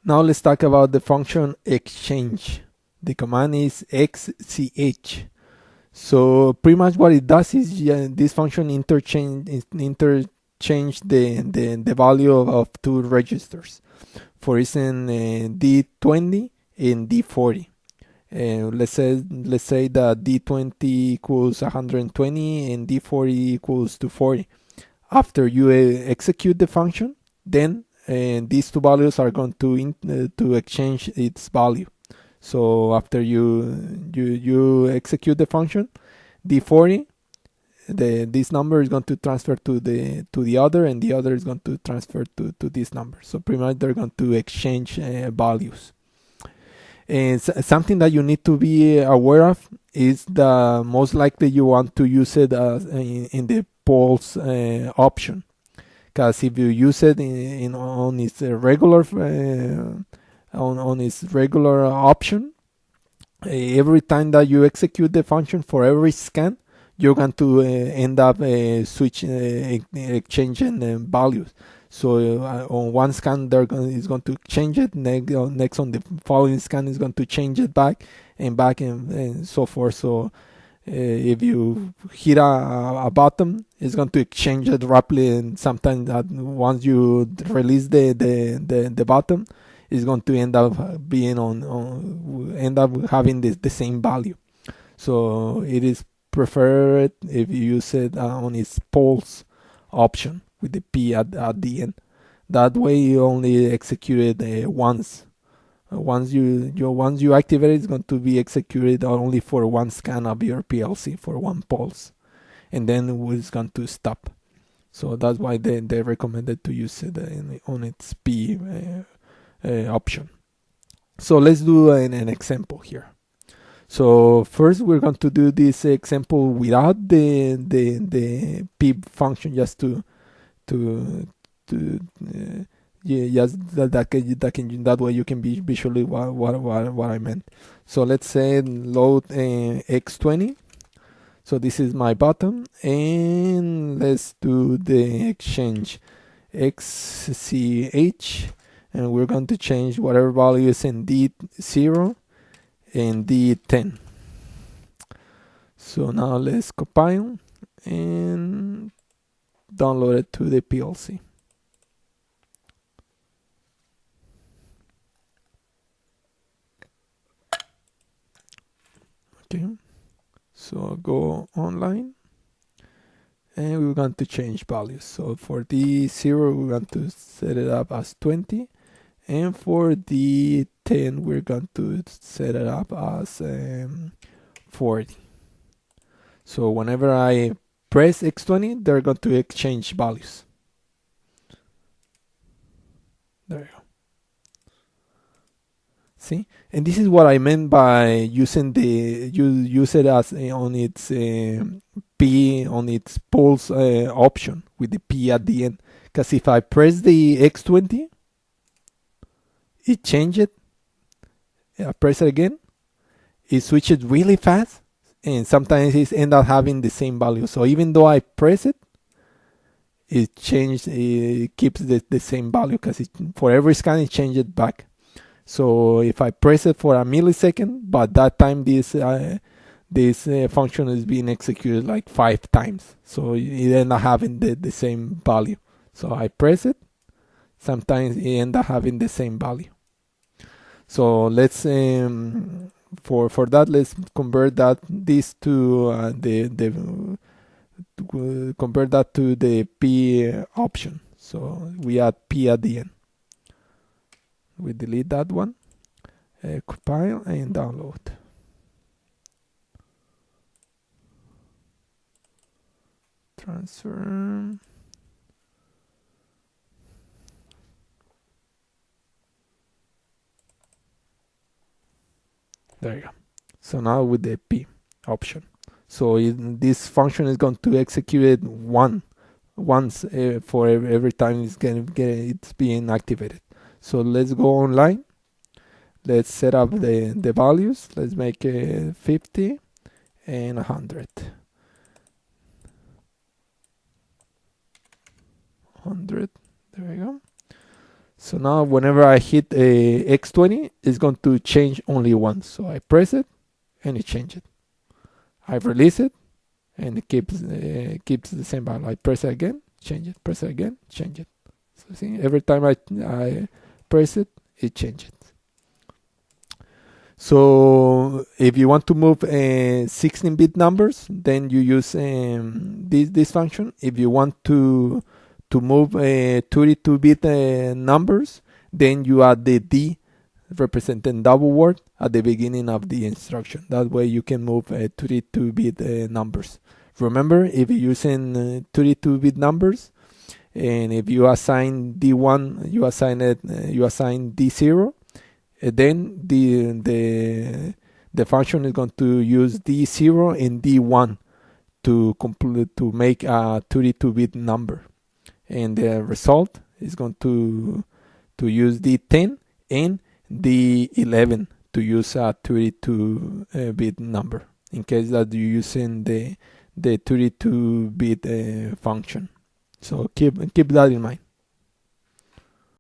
Now let's talk about the function exchange. The command is XCH. So pretty much what it does is this function interchange the value of two registers. For instance, D20 and D40. Let's say that D20 equals 120 and D40 equals 240. After you execute the function, then these two values are going to exchange its value. So after you execute the function, D40, this number is going to transfer to the other, and the other is going to transfer to this number. So pretty much they're going to exchange values. And something that you need to be aware of is that most likely you want to use it in the pulse option, because if you use it on its regular on its regular option, every time that you execute the function for every scan, you're going to end up exchanging values. So on one scan is going to change it, next on the following scan is going to change it back and so forth. So if you hit a button, it's going to exchange it rapidly, and sometimes once you release the button, it's going to end up being end up having the same value. So it is preferred if you use it on its pulse option with the P at the end. That way you only execute it once. Once you activate it, it's going to be executed only for one scan of your PLC, for one pulse, and then it's going to stop. So that's why they recommended to use it on its P option. So let's do an example here. So first we're going to do this example without the P function, just that way you can be visually what I meant. So let's say load X20. So this is my button, and let's do the exchange XCH, and we're going to change whatever value is in D0 and D10. So now let's compile and download it to the PLC. Okay, so go online, and we're going to change values. So for D0 we're going to set it up as 20, and for D10 we're going to set it up as 40. So whenever I press X20, they're going to exchange values. There you go. See, and this is what I meant by using use it as on its P on its pulse option with the P at the end. Because if I press the X20, it changes it. I press it again, it switches really fast, and sometimes it ends up having the same value. So even though I press it, it keeps the same value, because for every scan it changes it back. So if I press it for a millisecond, but that time this function is being executed like 5 times, so it ends up having the same value. So I press it, sometimes it ends up having the same value. So let's for that, let's convert this to convert that to the P option. So we add P at the end. We delete that one, compile and download. Transfer. There you go. So now with the P option. So this function is going to execute it once for every time it's being activated. So let's go online. Let's set up the values. Let's make 50 and 100. 100. There we go. So now whenever I hit X20, it's going to change only once. So I press it and it changes. I release it and it keeps the same value. I press it again, change it. Press it again, change it. So see, every time I press it, it changes. So if you want to move 16-bit numbers, then you use this function. If you want to move 32-bit numbers, then you add the D representing double word at the beginning of the instruction. That way you can move 32-bit numbers. Remember, if you're using 32-bit numbers, and if you assign D1, you assign D0, then the function is going to use D0 and D1 to make a 32-bit number, and the result is going to use D10 and D11 to use a 32-bit number in case that you're using the 32-bit function. So keep that in mind.